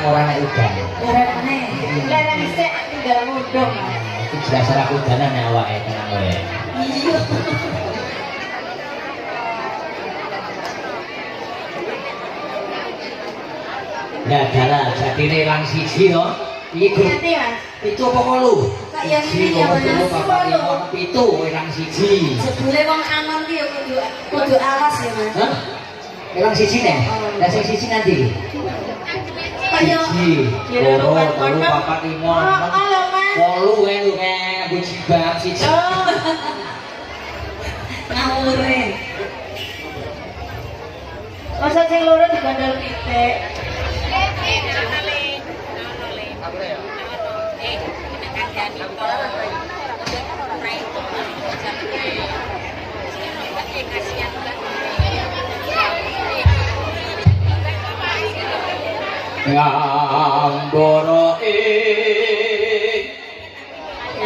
ora nek udan. Lerane. Lerane sik tinggal mudhun. Iki jelas ora udanan nek awake tenang wae. Iya. Lah dalah jadine lang siji to. Iki grup Ngerti, Mas? itu apa kolu? Kayak ngene ya, Mas. Pitu lang siji. Jebule wong anom ki ya kudu awas ya, Mas. Hah? Lang siji nek. Lah sing siji nanti. Kaya Loro, telu, papat, lima, halo, Mas. wolu kae lho kae bujibak siji. Oh. Ngawure. Masa sing loro digandol pitik.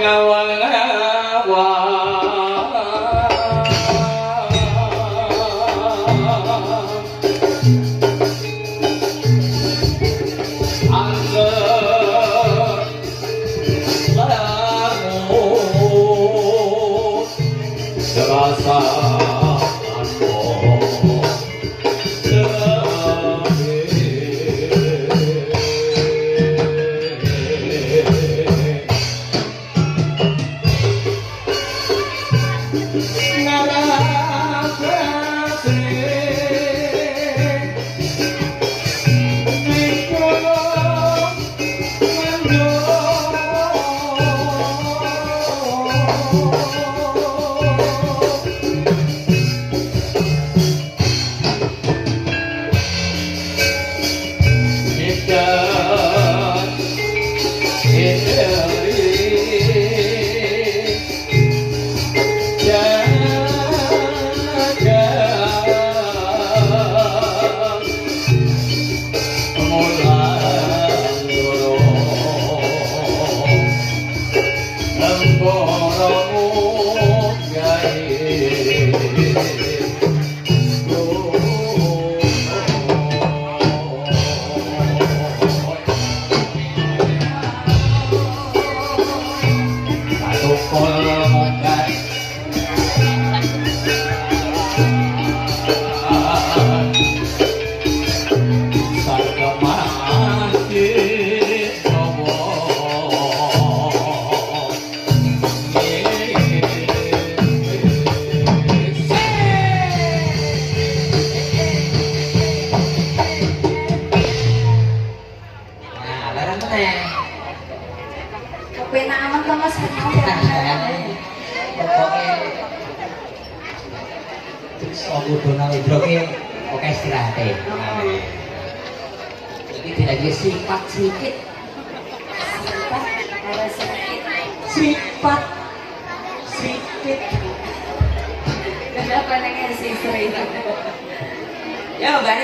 Ngambara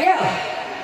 ing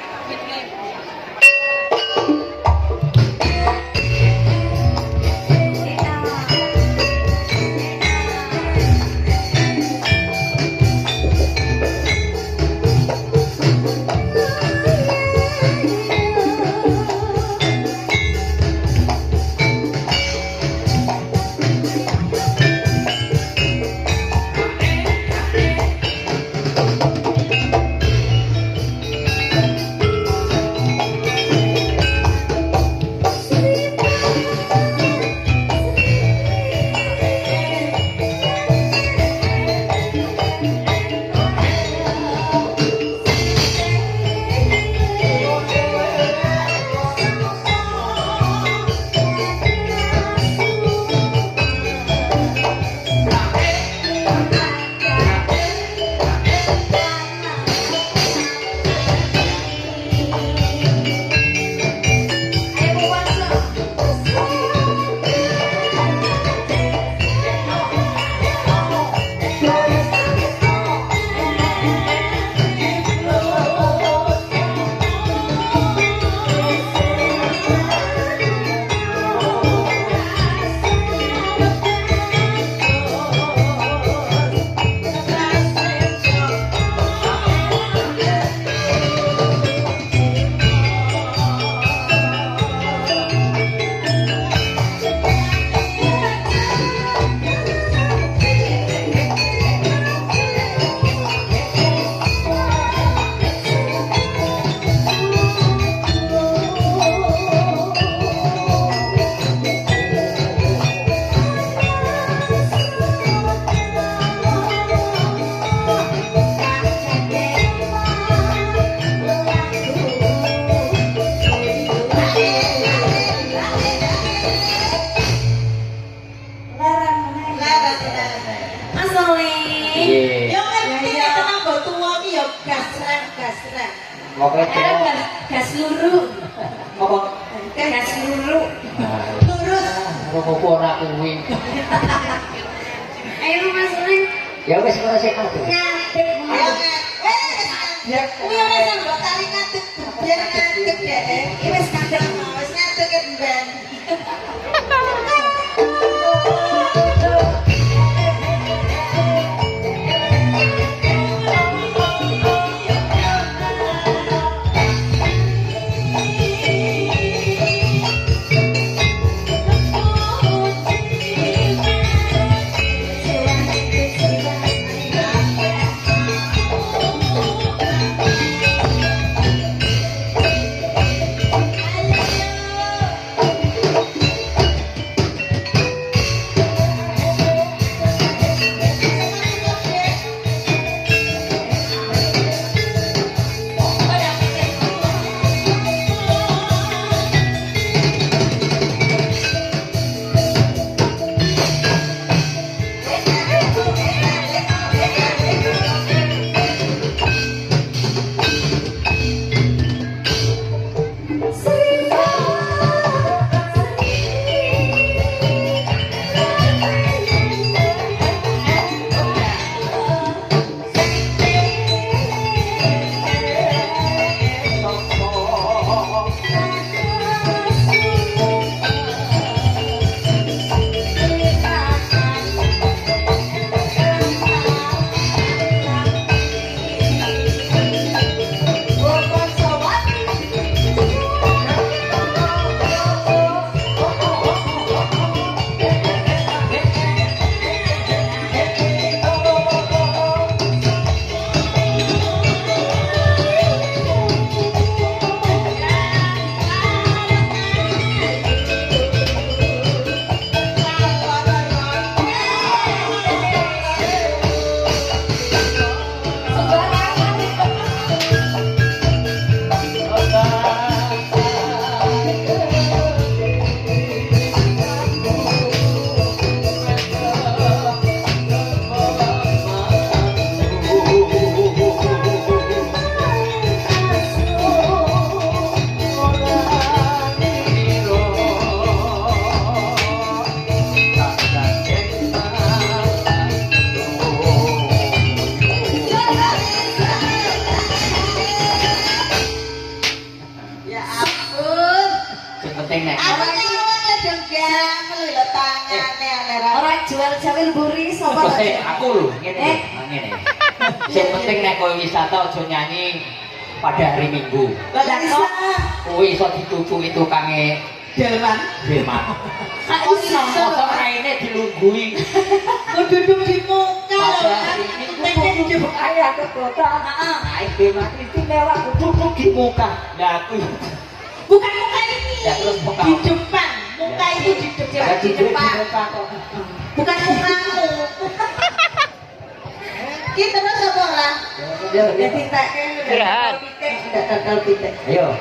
Pokoknya gas luru. apa? Gas luru. Lurus. Apa ora kuwi? Ayo Mas Ring. Ya wis ora sik aku. Ngadeg. Ayo ya kuwi ora sampe kali ngadeg biar ngadeg ya. Iki wis kadang wis ngadeg ya ben. Aku lho, ngene. Ngene. Sing penting nek kowe wisata aja nyanyi pada hari Minggu. Lah kok Kuwi iso ditutuki tukange delman. Delman. Kak iso Motor raine dilungguhi. duduk di muka lho. Teknik dijebuk ayah ke kota. Heeh. Ae Delman istimewa duduk di muka. Lah aku Bukan muka ini. Ya terus muka. Di depan. Muka itu di depan. Di depan. Bukan mukamu. Kita terus apa lah? Jadi tak Istirahat. Gagal pitik. Ayo.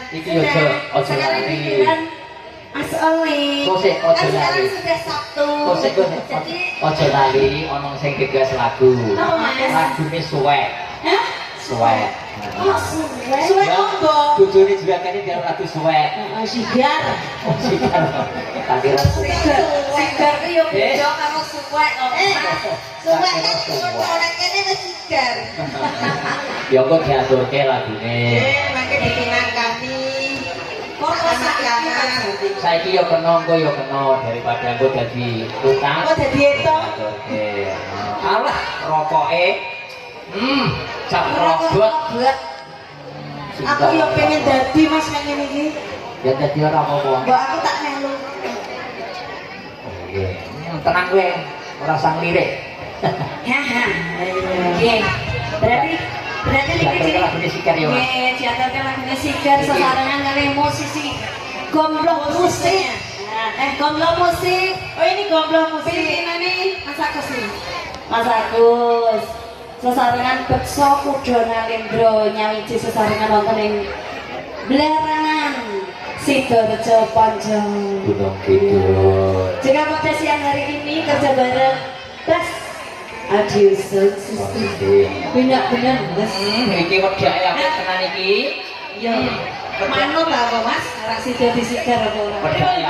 Iki yo ojo Sekarang lali. pikiran Mas Oli. Kok sik Kan ojo sekarang lali. sudah Sabtu. Kok sik Jadi ojo lali ana sing gegas lagu. Apa, Mas? Lagune suwek. Hah? Suwek. Oh, suwe. Suwe monggo. Bojone juga kene dia lagu suwek. Sigar. Oh, sigar. Tak kira suwek. Sigar ku yo beda karo suwe kok. Suwe kan orang ini wis sigar. Ya kok diaturke lagune. Mangke dipinangkani. Kok anak-anak. Saiki yo kena, engko yo kena daripada engko dadi utang. Kok dadi eto? Oke. Alah rokoke. Cap robot. Aku yo pengen dadi Mas pengen iki. Ya dadi ora apa-apa. Mbak aku tak melu. Oke. Tenang kowe, ora sang lirik. Haha. Oke. Berarti Berarti niki Diaturke lagune Sigar ya, Mas. nggih, diaturke lagune Sigar sesarengan kali musisi Gomblok Musik. Gomblok Musik. Oh ini goblok musik. Pimpinane Mas Agus iki. Mas Agus. Sesarengan Beksa Kuda Nalendra nyawiji sesarengan wonten ing Blerangan Sidoarjo Ponjong. Gunung Kidul. Jika pada siang hari ini kerja bareng Bas Adiusun benar-benar Mas. Iki wedake apik tenan iki. Ya manut apa Mas? Arek sida disigar apa ora? Wedake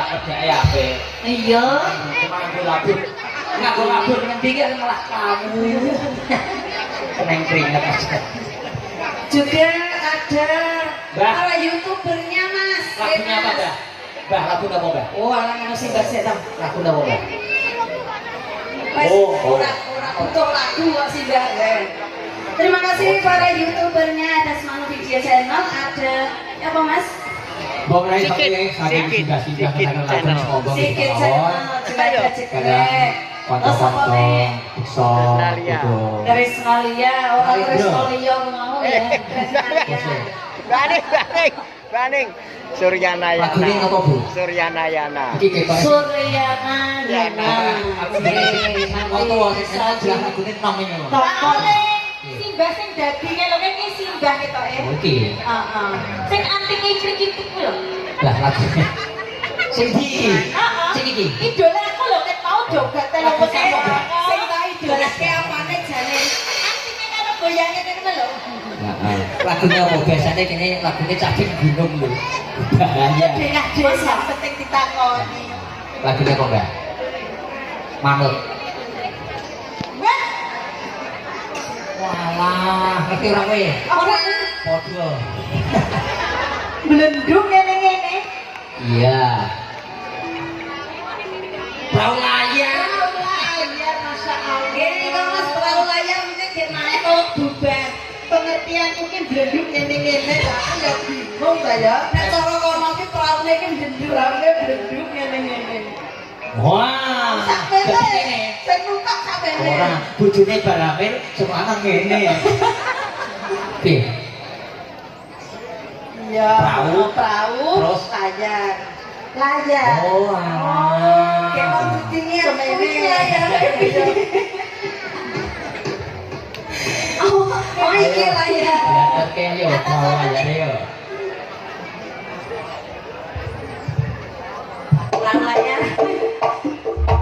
apik. Iya. Nganggo labur. Nganggo labur ngendi ki malah kamu. Keneng keringet aja. Juga ada Mbak. para youtubernya Mas. Lagunya apa, Mbak? Mbak, lagu apa, Mbak? Oh, alang ngono sing basek ta. Lagu apa, Mbak? Wes Oh, oh. ora butuh lagu kok sih Mbak. Terima kasih para youtubernya ada Semanu Video Channel, ada apa Mas? Bong Rai saking singgah-singgah kadang lagu sombong Sikit gitu channel mawon. juga ada Kadang cekrek. kanca-kanca bisa gitu. Dari Somalia, orang Dari dari Bro. Somalia mau ya. Dari Somalia. Baning. Suryanayana. Lagune apa, Bu? Suryanayana. Iki ketok. Suryana Yana. Aku ngene foto wae jelas lagune nom ini lho. Topon. Simbah sing dagingnya lho kan ini simbah ketoke. Oke. Heeh. Sing anting ifrik itu lho. Lah lagune. Sing iki. Heeh. Sing iki. Idola aku lho ket mau joget telu Lagu siapa, Mbak? sing tak idolake apane jane. Antinge karo goyange ngono lho. Heeh. Lagunya apa biasanya kene lagune cacing gunung lho. Bahaya. Dengah desa penting ditakoni. Lagunya apa, Mbak? Manut. Wah, Walah, ngerti ora kowe? ora Padha. blendung ngene-ngene. Iya. Perahu layar. Layar Masya Allah. Gini kok Mas perahu layar mungkin dia mantul bubar. Pengertian mungkin blendung ngene-ngene. Aku ya bingung ta ya. Nek cara kono ki peraune ki blendung. Peraune blendung ngene-ngene. Wah. Sakmene. Kene. Sing numpak sakmene. Ora, bojone Baramin semangat ngene. Piye? Iya. Perahu. Perahu. Terus? Layar. Layar. Oh, alah. Kayak mau buktinya semene. Layar. Oh, iki layar. Lihat ke yo, perahu layar yo. Layar.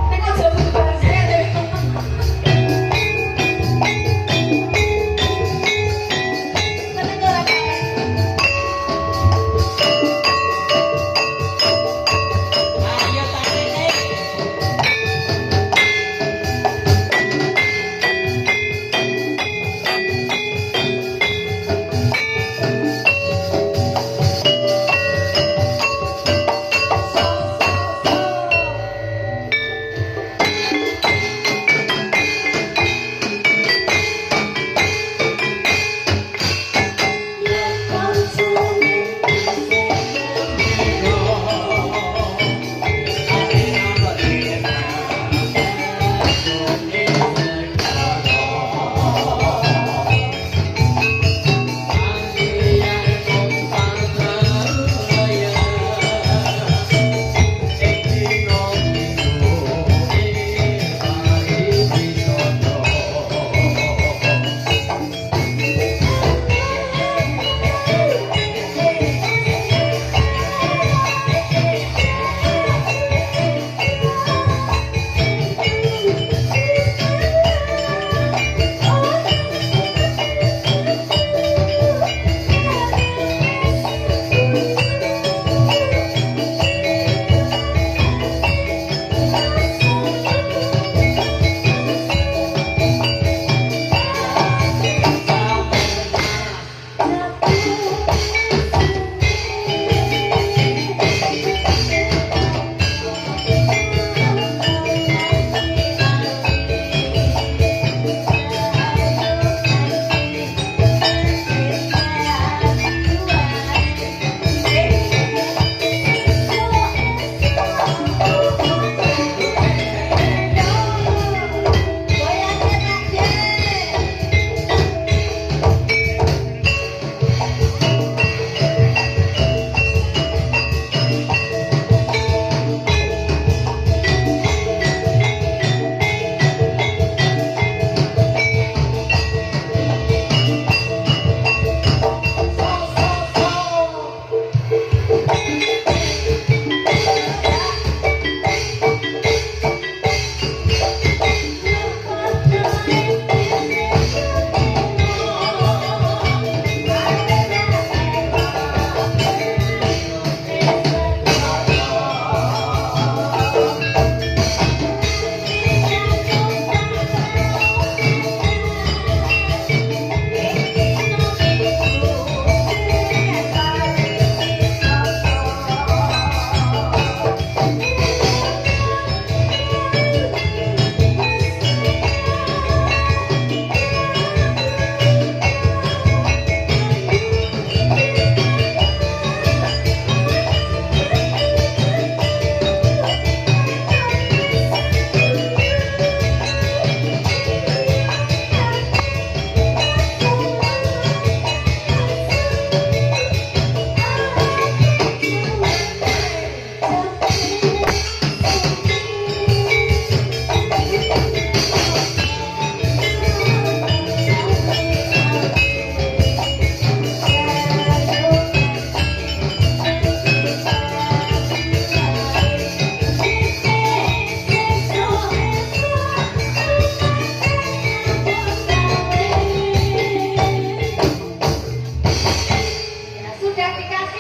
Nek aja bubar saya deh. Seneng ora kae? Ayo tanene.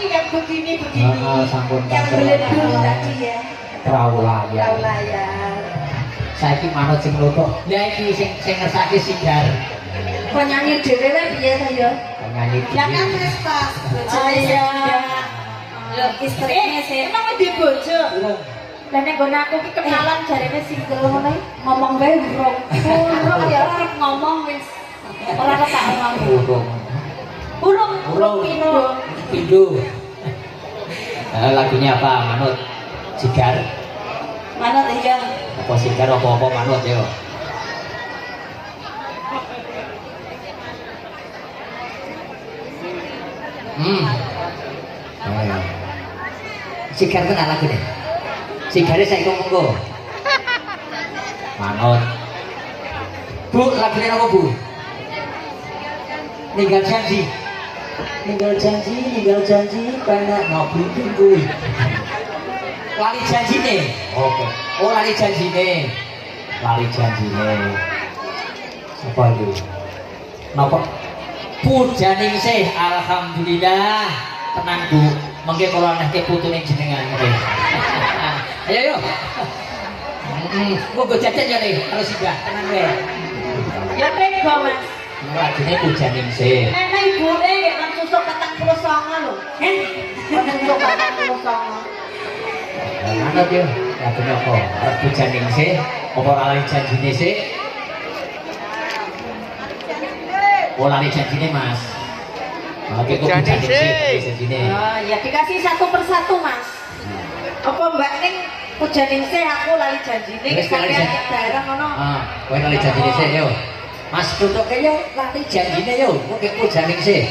yang begini sampun Yang beledul tadi ya. perahu layar. Tahu layar. Saiki manut sing loro. Lah iki sing ngersake Sigar. Penyanyi dhewe wae piye ta ya? Penyanyi Ya kan dhewe. wis pas. Oh iya. Loh, istrinya sih. Emang di bojo. Lah nek nggon aku ki kenalan jarene single ngono iki ngomong wae urung. Urung ya ora ngomong wis. Ora ketak ngomong. Urung. Urung pino. Pindu. Lagunya apa manut? Sigar. Manut iya. Apa Sigar apa manut ya? Sigar kenal lagu deh. Sigarnya saya ngomong manut. Bu, lagunya apa bu? Ninggal janji. Ninggal janji, karena ngobrol kuwi. Lali janji nih. Oke. Oh lali janji nih. Lali janji nih. Apa itu? Napa? Pujaning sih, alhamdulillah. Tenang bu. Mengke kula nehke putune jenengan. Ayo yo. Gua jajan ya nih, harus juga tenang wae. Ya tega Mas. Lagine pujaning sih. Enak ibune nek nang susuk 49 lho. Susuk 49. Mana dia? Lagine apa? Arep pujaning sih, apa lali janjine sih? Oh lali janjine Mas. Oke, kok pujaning sih janjine. Oh, ya dikasih satu persatu Mas. Apa Mbak Ning pujaning sih aku lali janjine Wis, lali sampeyan janji. bareng ngono. Kowe lali janjine sih yo. Mas tutuke yo lali janjine yo, kok pujaning sih.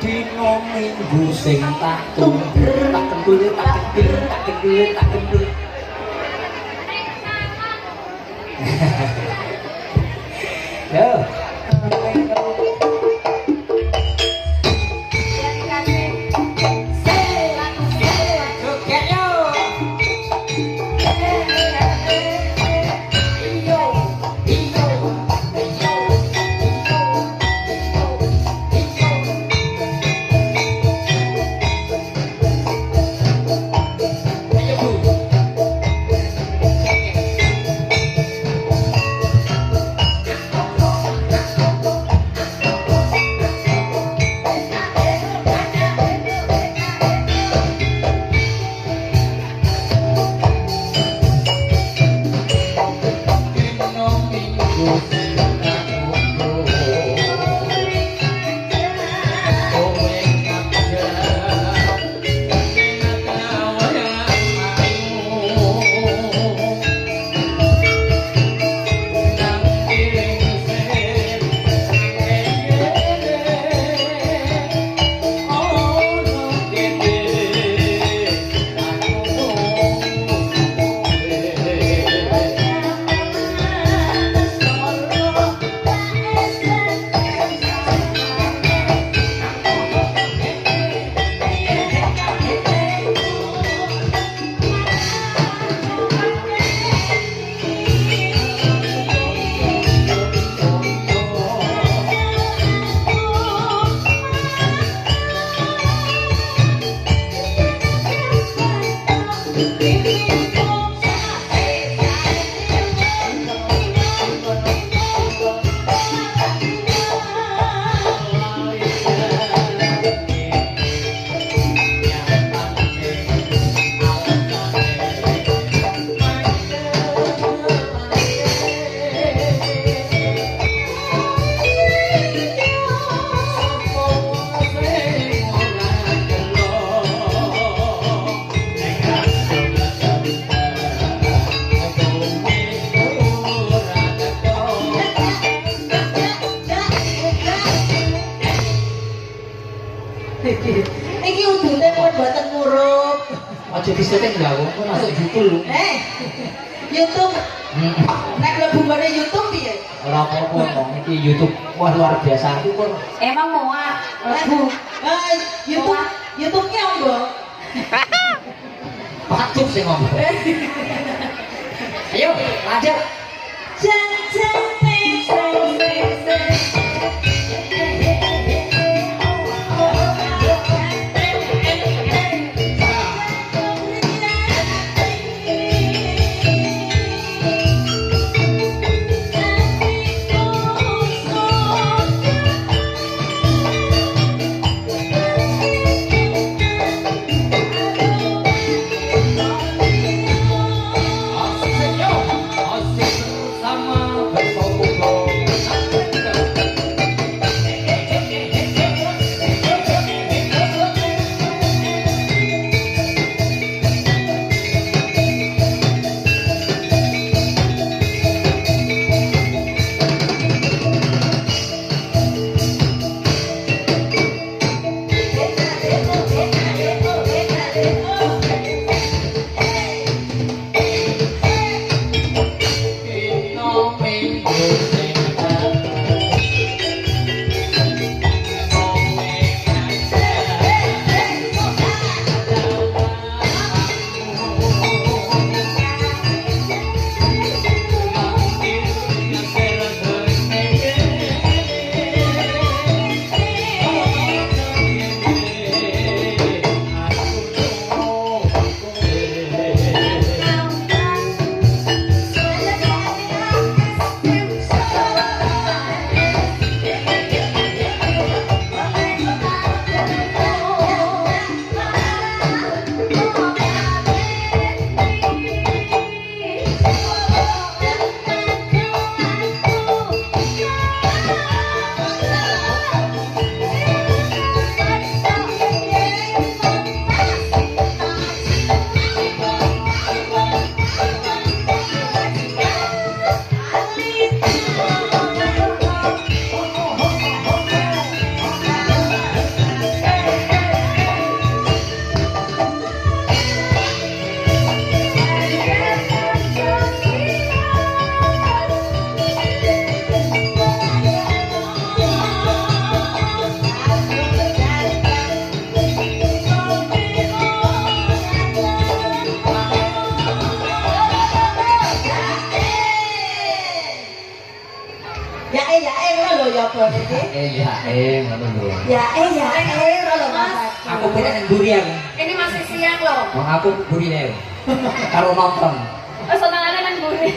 Dino minggu sing tak tumber tak kendul tak kendul tak kendul tak kendul. Yo. Joget yo. Iki udune pun mboten murup. Aja disetting jauh, kok masuk YouTube. YouTube. Nek mlebu ngene YouTube piye? Ora apa-apa kok iki YouTube. Wah luar biasa aku kok. Emang muat. Lebu. YouTube-nya apa? Patut sing ngomong. Ayo, lanjut. Jan jan ngono lho. Ya lho Mas. Aku pengen nang mburi aku. Ini masih siang loh. Wong aku mburi ae. Karo nonton. Oh, senengane nang mburi.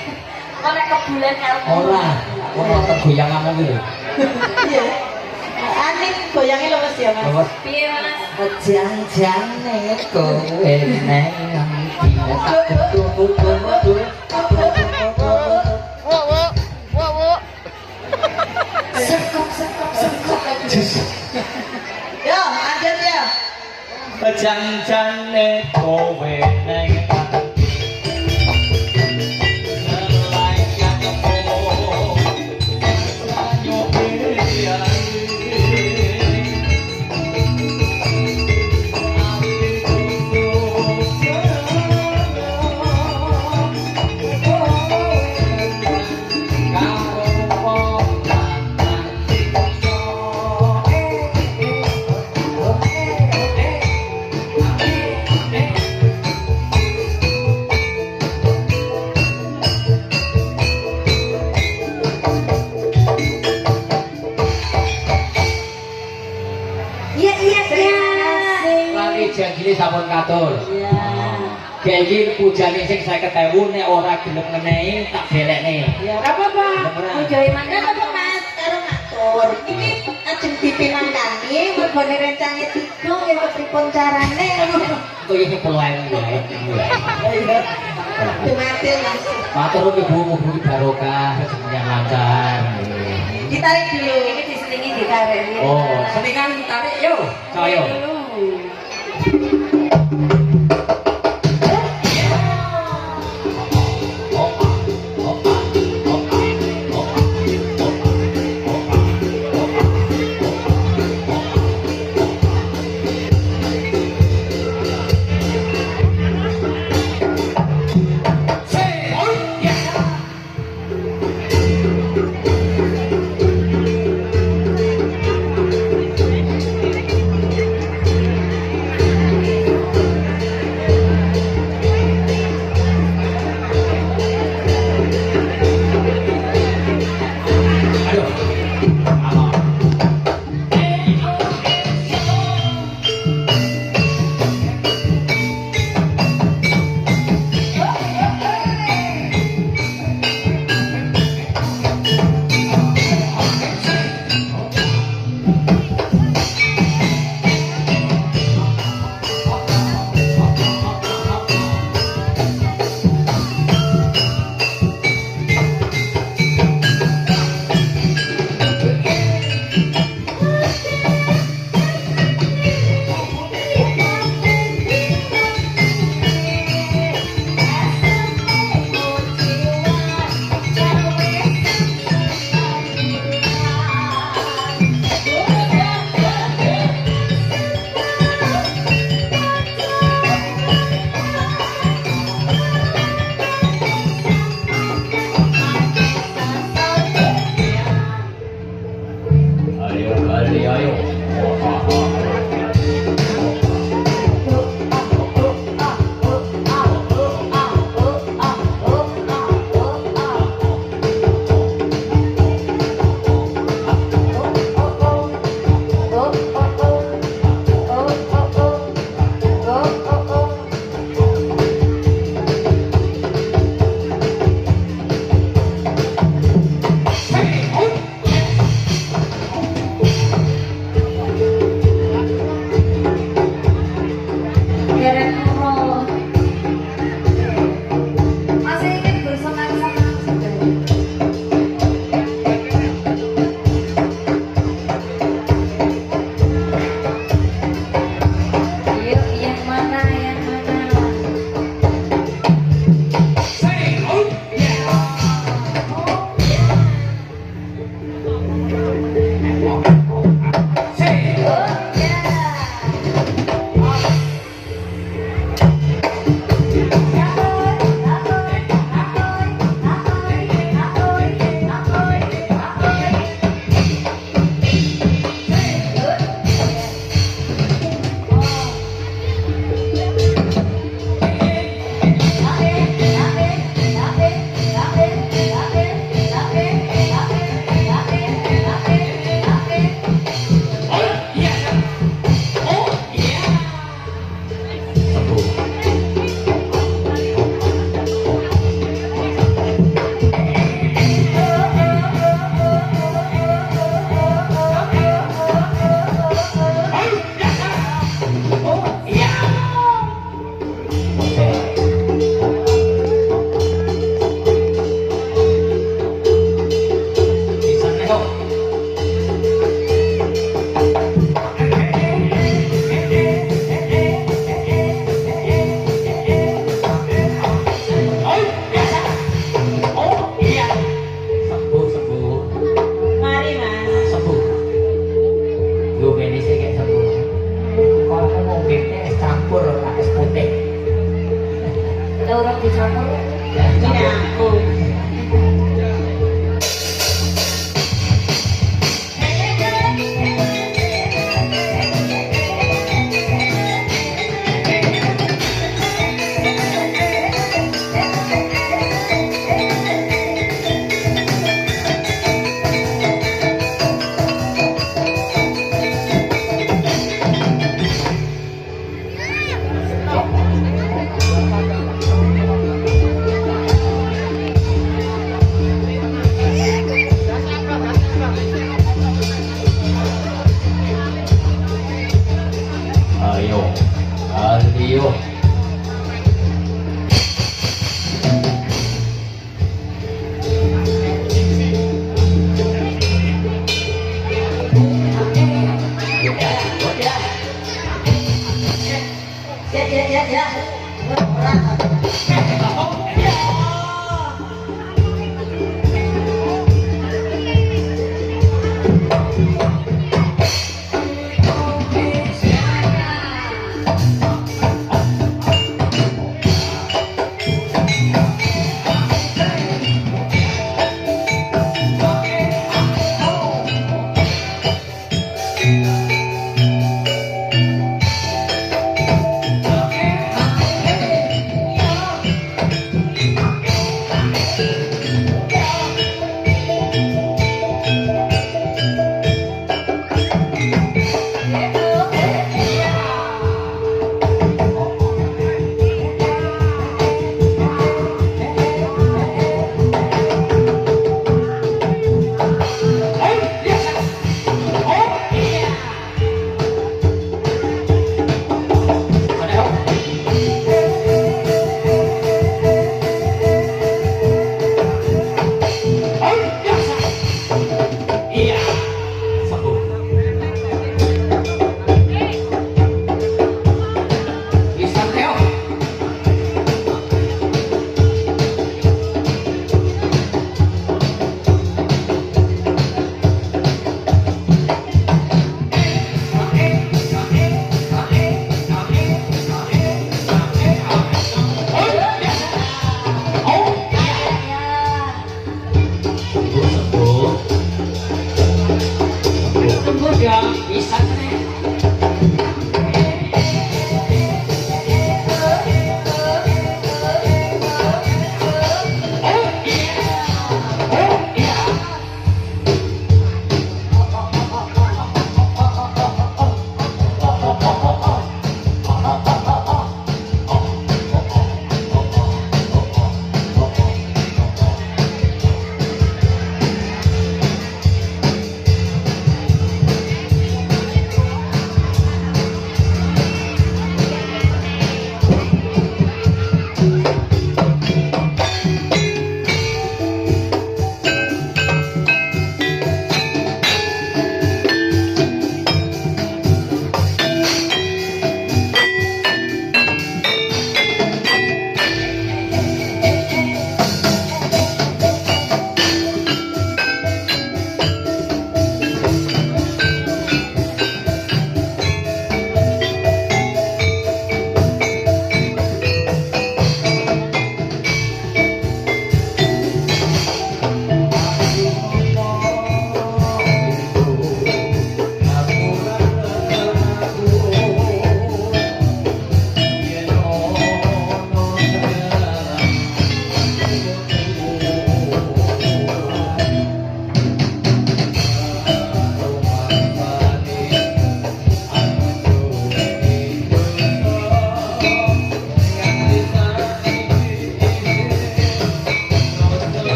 Kok nek kebulan karo. Ora. Wong nonton goyangan iki lho. Iya. Aning goyange lho Mas ya Mas. Awas. Piye Mas? Janjane kowe nang Yo, lanjut ya. janjane kowe nang janjine sampun katur. Iya. Kayak iki pujane sing 50.000 nek ora gelem ngenehi tak belekne. Ya ora apa-apa. Mujoe Nek mangan. apa Mas karo ngatur. Iki ajeng dipinangkani mergone rencange 3 ya pripun carane. Kok iki peluang wae. Dumatil Mas. Matur ibu-ibu barokah semuanya lancar. Ditarik dulu. Ini diselingi ditarik. Oh, seningan tarik yo. Saya. urung dicampur. Iya. Ayo, ayo. Ya.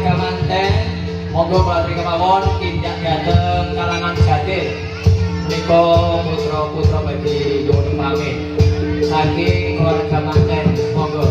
keluarga manten monggo batri kemawon tindak dateng kalangan Jatir menika putra-putra bagi nyuwun pamit saking keluarga manten monggo.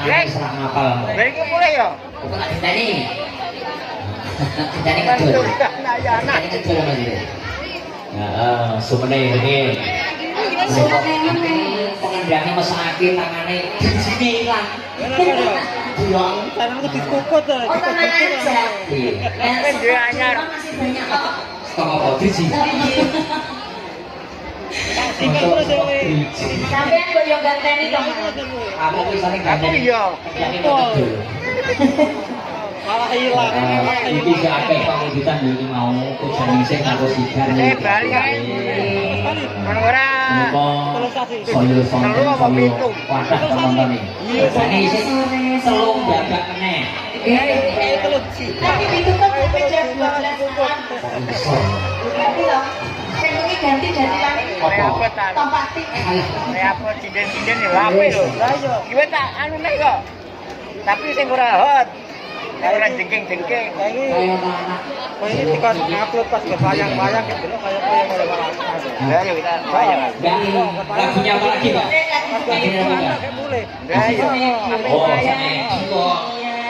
Ayo serah ngapal. Beriku mulai ya. Bukan ditani. Ditani ngejul. Suryanayana. Ditani ngejul Mas. Heeh, sumene iki. Pengendangnya mesake tangane sini ilang. Buang. Tangan aku dikukut tuh. Oh, tenang aja. Kan dia anyar. Masih banyak kok. Setengah bodi sih. Sampean kok yo ganteni to. Aku misalnya Aku iya. Yang ngejul. Malah hilang. Iki gak akeh penguditan yo mau kujane sing karo sigar. Bali kan. Kan ora. Soyo soyo wadah penonton iki. Biasane isih selung jaga meneh. Tapi ditutup sampai jam 12 malam. Ganti loh. Sing wingi ganti lani. Apa ta? Tompati. Kayak apa cinden-cinden ya apa lho. Lah yo. Iku tak anu nek kok. Tapi sing ora hot. Nek ora jengking-jengking. Kayak anak. Oh ini dikon upload pas berbayang-bayang gitu loh kayak pada malam. Lah yo kita bayang. Dan lagunya apa lagi, Pak? Lagunya apa? Kayak mulai. Lah yo. Oh, sana Ciko.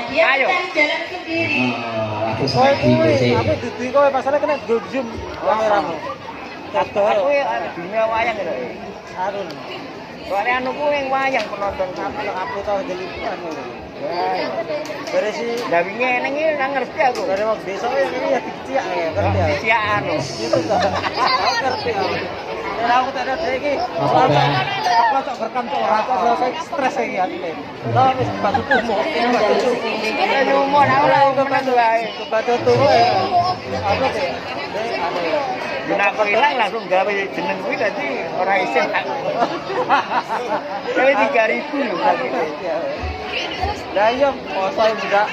Dia Ayo. kan jalan sendiri. Aku Oh sama Ciko kuwi, sih. aku dudu kowe pasane kena zoom kameramu. Aku ada dunia wayang lho. Arun. Soalnya anu ku yang wayang penonton Upload tau deliveran lho. Ya. Bare si Lah wingi nang iki ora ngerti aku. bare wong desa ya ini ya dikeciak ya, ngerti ya. Siak anu. Itu tuh. Ngerti ya. Ya aku tak ada iki. Apa, Bang? Aku tak berkam tuh ora kok selesai stres iki atine. Lah wis batu tumo, batu tumo. Kita nyumon aku lah kebantu wae. Batu tumo ya. Aku sih. Anu ya. Dina aku ilang langsung gawe jeneng kuwi dadi ora isin aku. Tapi 3.000 lho berarti. Lah iya, poso juga.